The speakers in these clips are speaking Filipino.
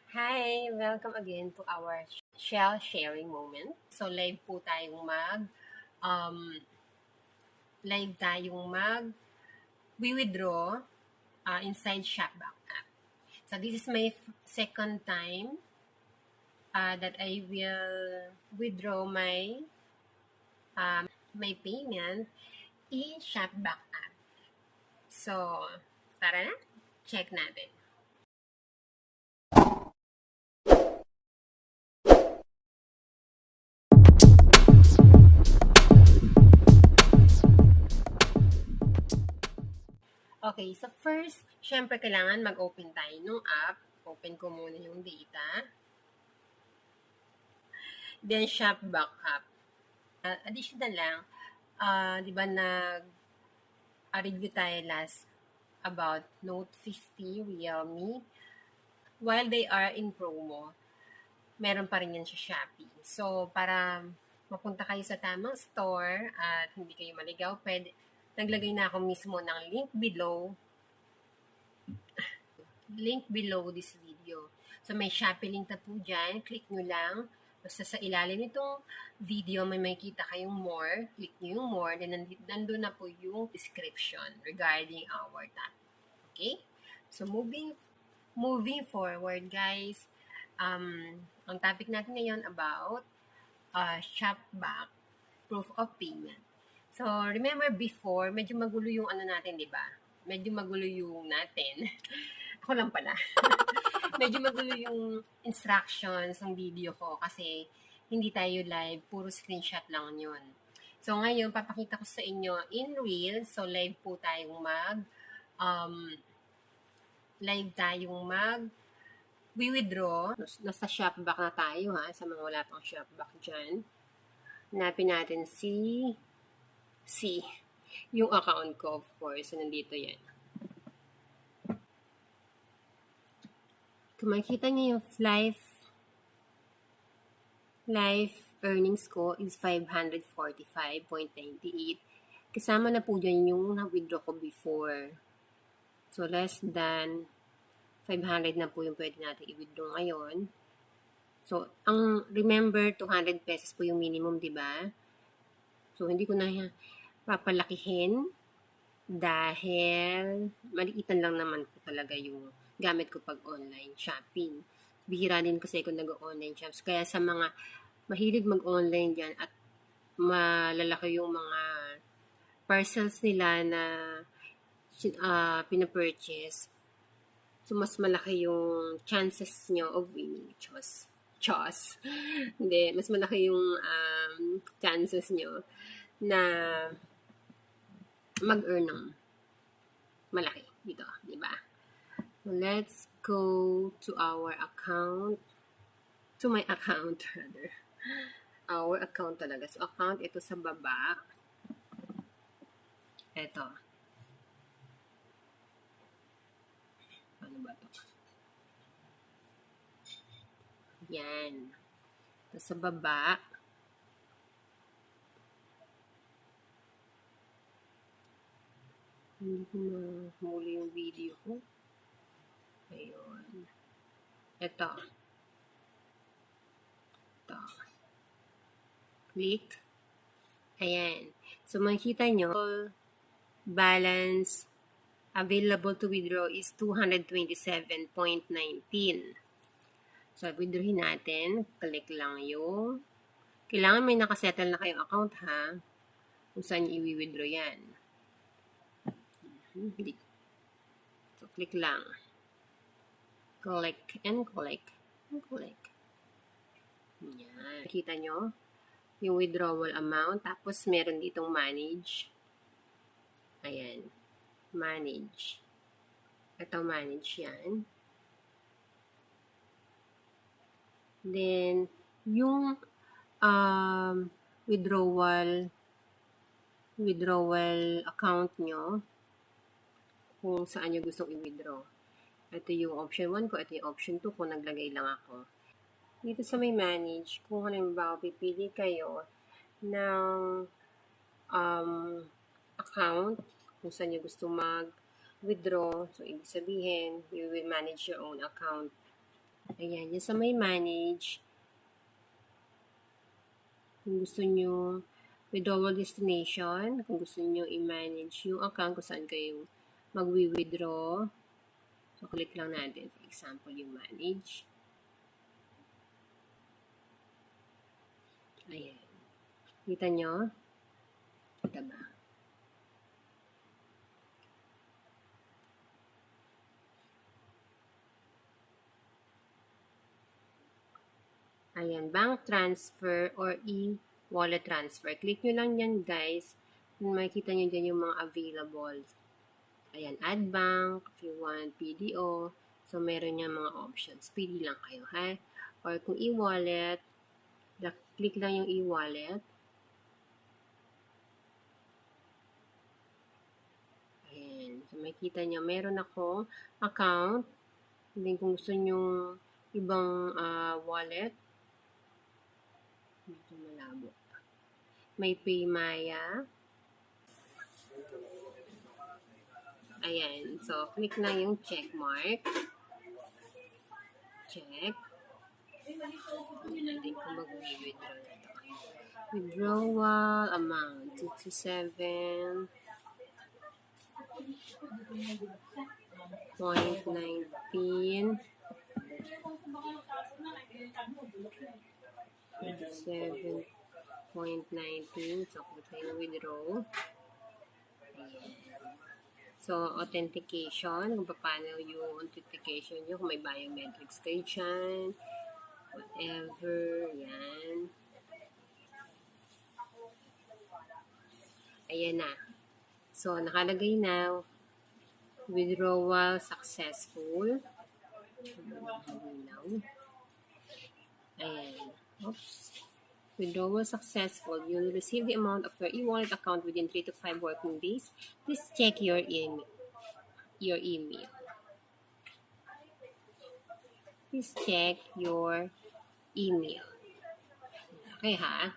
Hi! Welcome again to our shell sharing moment. So, um, live tayong withdraw inside Shopback app. So, this is my second time that I will withdraw my payment in Shopback app. So, tara na, check natin. Okay, so first, syempre kailangan mag-open tayo ng app. Open ko muna yung data. Then, Shopback app. Additional lang, di ba review tayo last about Note 50 Realme. While they are in promo, meron pa rin yan sa Shopee. So, para mapunta kayo sa tamang store at hindi kayo maligaw, naglagay na ako mismo ng link below this video. So, may Shopee link na po dyan. Click nyo lang. Basta sa ilalim nitong video, may makikita kayong more. Click nyo yung more. Then, nandun na po yung description regarding our topic. Okay? So, moving forward, guys, ang topic natin ngayon about Shopback proof of payment. So, remember before, medyo magulo yung natin, di ba? Medyo magulo yung natin. Ako lang pala. Medyo magulo yung instructions ng video ko kasi hindi tayo live, puro screenshot lang yun. So, ngayon, papakita ko sa inyo in real. So, live tayong withdraw. Nasa Shopback na tayo sa mga wala pang Shopback dyan. Hanapin natin C, yung account ko, of course. So, nandito yan. Kung makikita niyo yung life earnings ko is 545.98. Kasama na po dyan yung na-withdraw ko before. So, less than 500 na po yung pwede natin i-withdraw ngayon. So, remember, 200 pesos po yung minimum, di ba? So, hindi ko na papalakihin dahil maliitan lang naman po talaga yung gamit ko pag online shopping. Bihira din kasi kung nag-online shops. Kaya sa mga mahilig mag-online dyan at malalaki yung mga parcels nila na pinapurchase, so mas malaki yung chances nyo of winning. Hindi, mas malaki yung chances nyo na mag-earn ng malaki dito, di ba? Let's go to our account. To my account, rather. Our account talaga. So, account, ito sa baba. Ito. Ano ba ito? Yan. Ito sa baba. Hindi ko mahuli yung video ko. Ayun. Ito. Click. Ayan. So, makikita nyo, balance available to withdraw is 227.19. So, withdrawin natin. Click lang yung kailangan may nakasettle na kayong account kung saan i-withdraw yan. So, click lang. Click and click. And click. Yan. Nakita nyo yung withdrawal amount. Tapos, meron ditong manage. Ayan. Manage. Ito, manage yan. Then, yung withdrawal account nyo, kung saan nyo gustong i-withdraw. Ito yung option 1 ko, ito yung option 2 ko, naglagay lang ako. Dito sa may manage, kung halimbawa pipili kayo ng account, kung saan nyo gusto mag-withdraw, so ibig sabihin, you will manage your own account. Ayan, yan sa may manage. Kung gusto nyo withdrawal destination, kung gusto nyo i-manage yung account kung saan kayo mag-withdraw. So, click lang natin. For example, yung manage. Ayan. Kita nyo? Kita ba? Ayan, bank transfer or e-wallet transfer. Click nyo lang yan, guys. Makikita nyo dyan yung mga available. Ayan, add bank, if you want PDO. So, meron yan mga options. Pili lang kayo, ha? Or kung e-wallet, click lang yung e-wallet. Ayan. So, makikita nyo, meron ako account. Then, kung gusto nyo ibang wallet, medyo malabo. May Paymaya. Ayan. So, click na yung check mark. Check. Natin kung mag-withdraw na ito. Withdrawal amount 227.19 7.19. So, click na yung withdraw. Ayan. So, authentication, kung paano yung authentication nyo, kung may biometrics kayo dyan, whatever, yan. Ayan na. So, nakalagay na, withdrawal successful. Ayan. Oops. Withdrawal successful. You'll receive the amount of your e-wallet account within 3 to 5 working days. Please check your email. Please check your email. Okay, ha?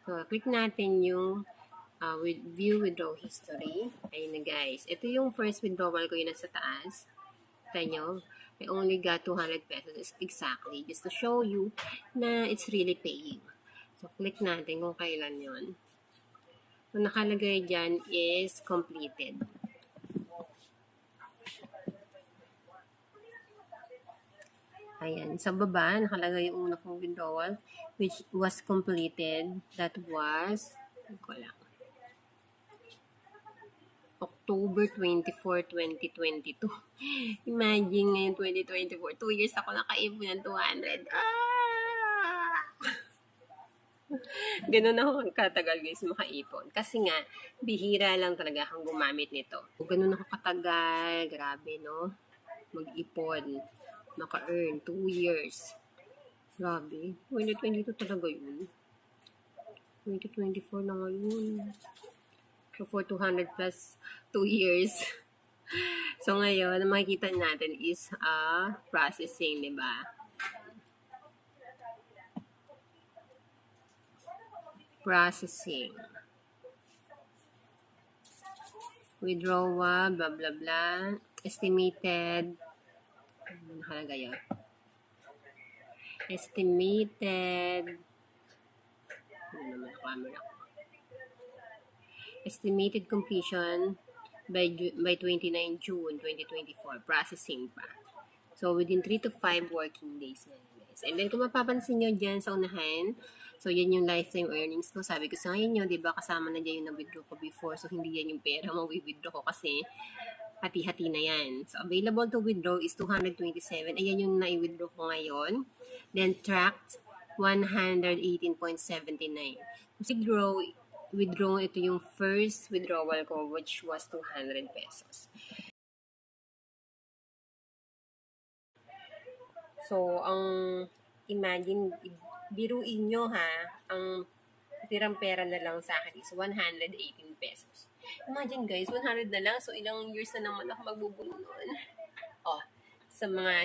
So, click natin yung view withdrawal history. Ayun na, guys. Ito yung first withdrawal ko, yun nasa taas. Kita nyo? I only got 200 pesos exactly. Just to show you na it's really paying. So, click natin kung kailan yun. So, nakalagay dyan is completed. Ayan. Sa baba, nakalagay yung una kong withdrawal which was completed. That was, October 24, 2022. Imagine ngayon 2024, 2 years ako nakaipon ng 200. Ganun ako katagal, guys, makaipon. Kasi nga, bihira lang talaga akong gumamit nito. Ganun ako katagal, grabe, no? Mag-ipon. Naka-earn, 2 years. Grabe. 2022 talaga yun. 2024 na ngayon. So, for 200 plus 2 years. So, ngayon, ang makikita natin is processing, diba? Processing. Withdrawal, blah, blah, blah. Estimated. Nakalagay yun. Estimated. Ano naman ang camera ko? Estimated completion by 29 June 2024. Processing pa. So, within 3 to 5 working days na yun, guys. And then, kung mapapansin nyo dyan sa unahan, so, yan yung lifetime earnings ko. Sabi ko sa ngayon nyo, diba, kasama na dyan yung na-withdraw ko before. So, hindi yan yung pera ma-withdraw ko kasi hati-hati na yan. So, available to withdraw is 227. Ayan yung na-withdraw ko ngayon. Then, tracked 118.79. Withdraw, ito yung first withdrawal ko, which was 200 pesos. So, imagine, biruin nyo ha, ang tirang pera na lang sa akin is 118 pesos. Imagine, guys, 100 na lang, so ilang years na naman ako magbubuno noon. Oh, sa mga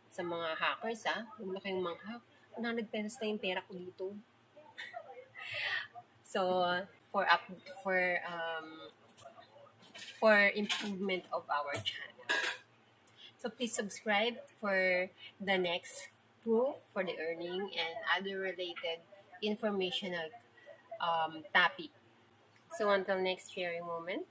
sa mga hackers ha, huwag na kayong mang-hack. 100 pesos na yung pera ko dito. So, for improvement of our channel. So please subscribe for the next proof for the earning and other related informational topic. So until next sharing moment.